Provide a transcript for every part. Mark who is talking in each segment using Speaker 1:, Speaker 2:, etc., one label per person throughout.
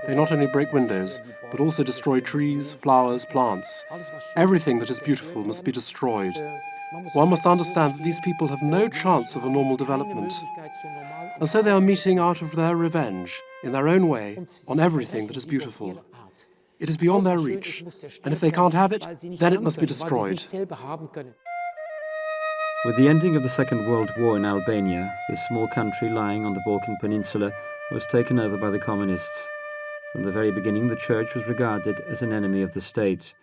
Speaker 1: They not only break windows, but also destroy trees, flowers, plants. Everything that is beautiful must be destroyed. One must understand that these people have no chance of a normal development. And so they are meeting out of their revenge, in their own way, on everything that is beautiful. It is beyond their reach, and if they can't have it, then it must be destroyed.
Speaker 2: With the ending of the Second World War in Albania, this small country lying on the Balkan Peninsula was taken over by the communists. From the very beginning, the church was regarded as an enemy of the state.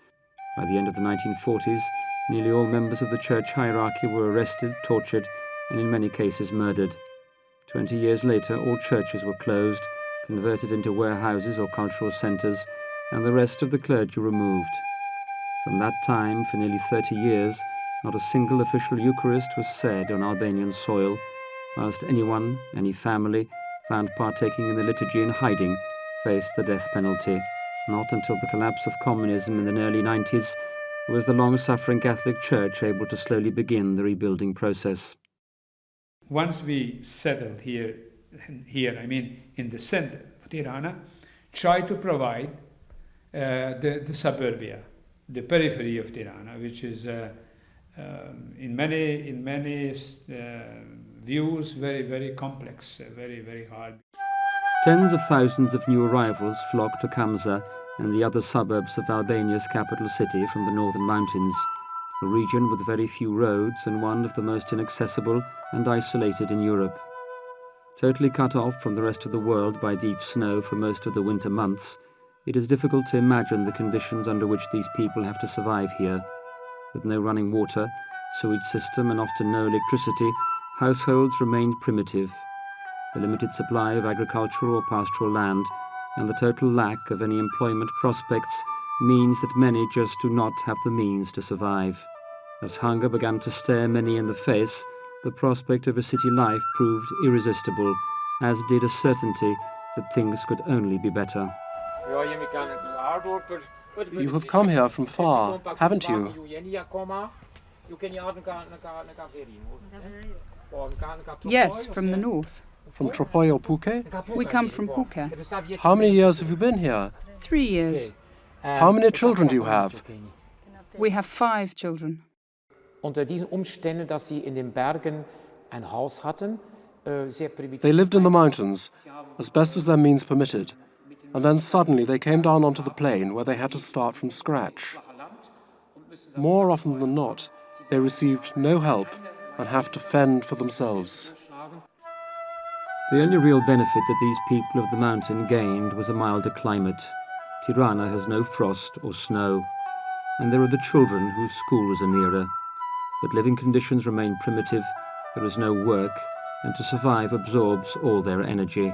Speaker 2: By the end of the 1940s, nearly all members of the church hierarchy were arrested, tortured, and in many cases murdered. 20 years later, all churches were closed, converted into warehouses or cultural centres, and the rest of the clergy removed. From that time, for nearly 30 years, not a single official Eucharist was said on Albanian soil, whilst anyone, any family, found partaking in the liturgy in hiding faced the death penalty. Not until the collapse of communism in the early 90s was the long-suffering Catholic Church able to slowly begin the rebuilding process.
Speaker 3: Once we settled here, in the center of Tirana, try to provide the suburbia, the periphery of Tirana, which is in many views very, very complex, very, very hard.
Speaker 2: Tens of thousands of new arrivals flocked to Kamza and the other suburbs of Albania's capital city from the northern mountains, a region with very few roads and one of the most inaccessible and isolated in Europe. Totally cut off from the rest of the world by deep snow for most of the winter months, it is difficult to imagine the conditions under which these people have to survive here. With no running water, sewage system and often no electricity, households remained primitive. The limited supply of agricultural or pastoral land and the total lack of any employment prospects means that many just do not have the means to survive. As hunger began to stare many in the face, the prospect of a city life proved irresistible, as did a certainty that things could only be better.
Speaker 1: You have come here from far, haven't you?
Speaker 4: Yes, from the north.
Speaker 1: From Tropoi or Puke?
Speaker 4: We come from Puke.
Speaker 1: How many years have you been here?
Speaker 4: 3 years.
Speaker 1: How many children do you have?
Speaker 4: We have 5 children.
Speaker 5: Unter diesen Umständen, dass sie in den Bergen ein Haus hatten, sehr primitiv.
Speaker 1: They lived in the mountains, as best as their means permitted, and then suddenly they came down onto the plain where they had to start from scratch. More often than not, they received no help and have to fend for themselves.
Speaker 2: The only real benefit that these people of the mountain gained was a milder climate. Tirana has no frost or snow, and there are the children whose schools are nearer. But living conditions remain primitive, there is no work, and to survive absorbs all their energy.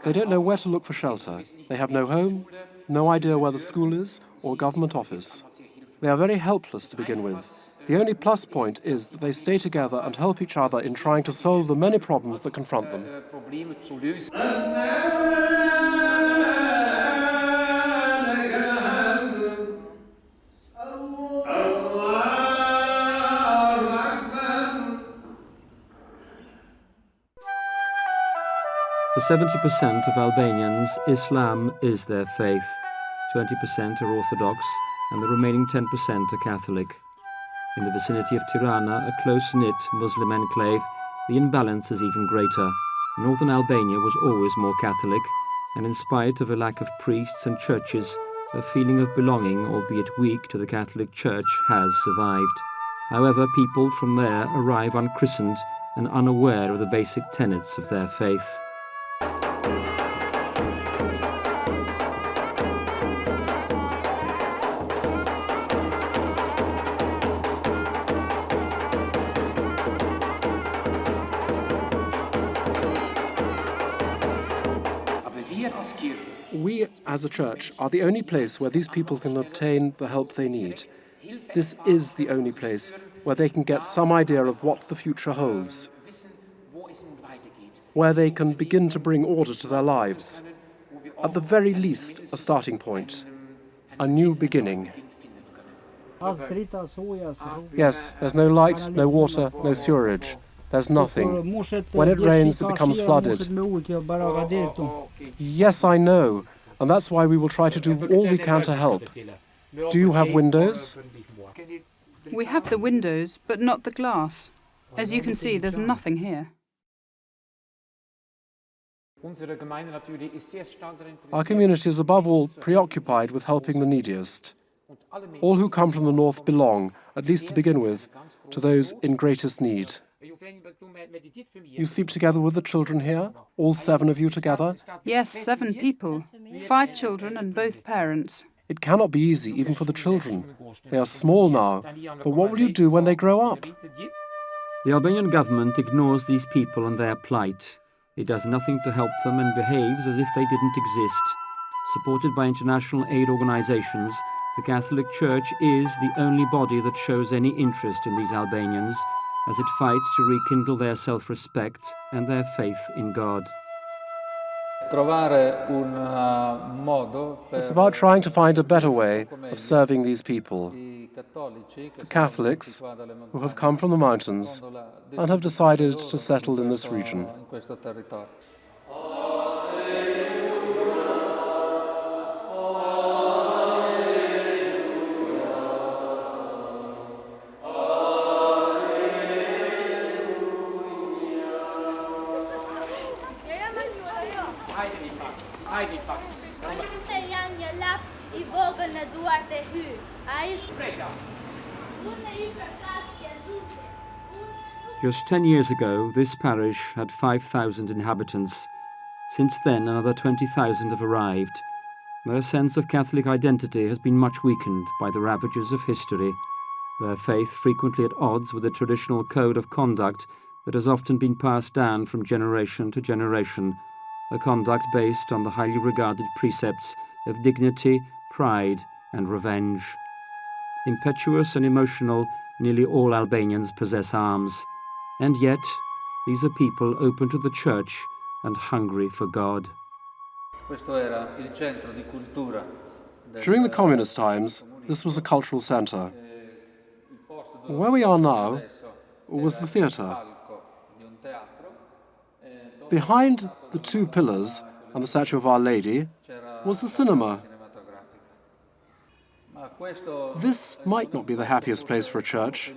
Speaker 1: They don't know where to look for shelter. They have no home, no idea where the school is or government office. They are very helpless to begin with. The only plus point is that they stay together and help each other in trying to solve the many problems that confront them.
Speaker 2: For 70% of Albanians, Islam is their faith. 20% are Orthodox, and the remaining 10% are Catholic. In the vicinity of Tirana, a close-knit Muslim enclave, the imbalance is even greater. Northern Albania was always more Catholic, and in spite of a lack of priests and churches, a feeling of belonging, albeit weak, to the Catholic Church has survived. However, people from there arrive unchristened and unaware of the basic tenets of their faith.
Speaker 1: We, as a church, are the only place where these people can obtain the help they need. This is the only place where they can get some idea of what the future holds, where they can begin to bring order to their lives. At the very least, a starting point, a new beginning. Yes, there's no light, no water, no sewerage. There's nothing. When it rains, it becomes flooded. Yes, I know, and that's why we will try to do all we can to help. Do you have windows?
Speaker 4: We have the windows, but not the glass. As you can see, there's nothing here.
Speaker 1: Our community is above all preoccupied with helping the neediest. All who come from the north belong, at least to begin with, to those in greatest need. You sleep together with the children here? All 7 of you together?
Speaker 4: Yes, 7 people. 5 children and both parents.
Speaker 1: It cannot be easy, even for the children. They are small now, but what will you do when they grow up?
Speaker 2: The Albanian government ignores these people and their plight. It does nothing to help them and behaves as if they didn't exist. Supported by international aid organizations, the Catholic Church is the only body that shows any interest in these Albanians as it fights to rekindle their self-respect and their faith in God.
Speaker 1: It's about trying to find a better way of serving these people. The Catholics, who have come from the mountains and have decided to settle in this region.
Speaker 2: Just 10 years ago, this parish had 5,000 inhabitants. Since then, another 20,000 have arrived. Their sense of Catholic identity has been much weakened by the ravages of history, their faith frequently at odds with the traditional code of conduct that has often been passed down from generation to generation, a conduct based on the highly regarded precepts of dignity, pride, and revenge. Impetuous and emotional, nearly all Albanians possess arms. And yet, these are people open to the church and hungry for God.
Speaker 1: During the communist times, this was a cultural centre. Where we are now was the theatre. Behind the 2 pillars and the statue of Our Lady was the cinema. This might not be the happiest place for a church,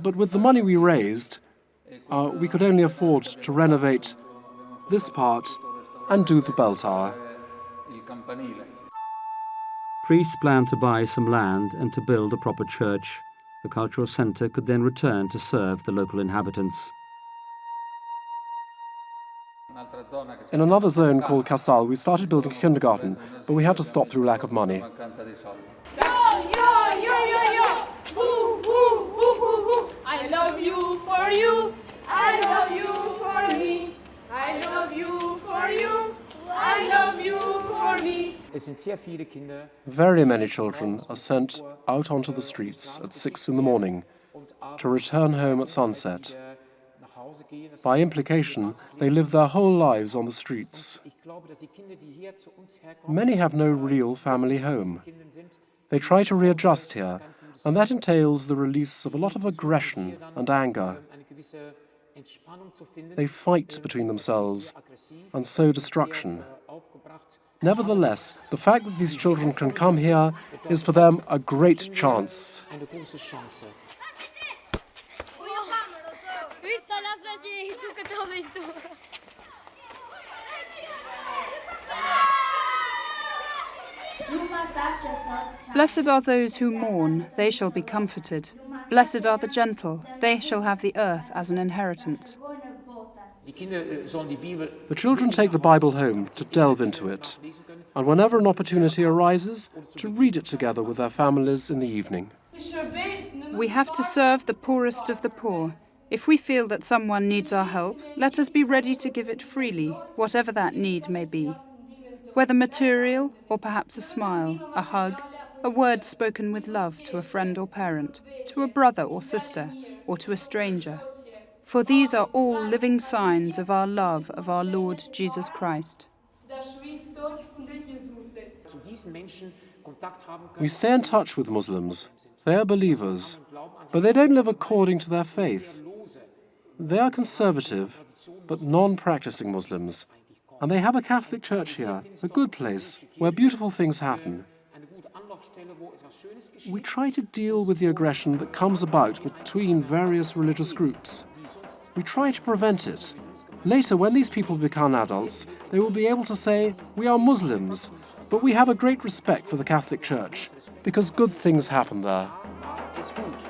Speaker 1: but with the money we raised, we could only afford to renovate this part and do the bell tower.
Speaker 2: Priests planned to buy some land and to build a proper church. The cultural centre could then return to serve the local inhabitants.
Speaker 1: In another zone called Casal, we started building a kindergarten, but we had to stop through lack of money.
Speaker 6: I love you for you. I love you for me. I love you for you. I love you for me.
Speaker 1: Very many children are sent out onto the streets at 6 in the morning to return home at sunset. By implication, they live their whole lives on the streets. Many have no real family home. They try to readjust here, and that entails the release of a lot of aggression and anger. They fight between themselves and sow destruction. Nevertheless, the fact that these children can come here is for them a great chance.
Speaker 4: Blessed are those who mourn, they shall be comforted. Blessed are the gentle, they shall have the earth as an inheritance.
Speaker 1: The children take the Bible home to delve into it, and whenever an opportunity arises, to read it together with their families in the evening.
Speaker 4: We have to serve the poorest of the poor. If we feel that someone needs our help, let us be ready to give it freely, whatever that need may be. Whether material or perhaps a smile, a hug, a word spoken with love to a friend or parent, to a brother or sister, or to a stranger. For these are all living signs of our love of our Lord Jesus Christ.
Speaker 1: We stay in touch with Muslims. They are believers, but they don't live according to their faith. They are conservative, but non-practicing Muslims. And they have a Catholic church here, a good place, where beautiful things happen. We try to deal with the aggression that comes about between various religious groups. We try to prevent it. Later, when these people become adults, they will be able to say, "We are Muslims, but we have a great respect for the Catholic Church, because good things happen there."
Speaker 5: Ist gut.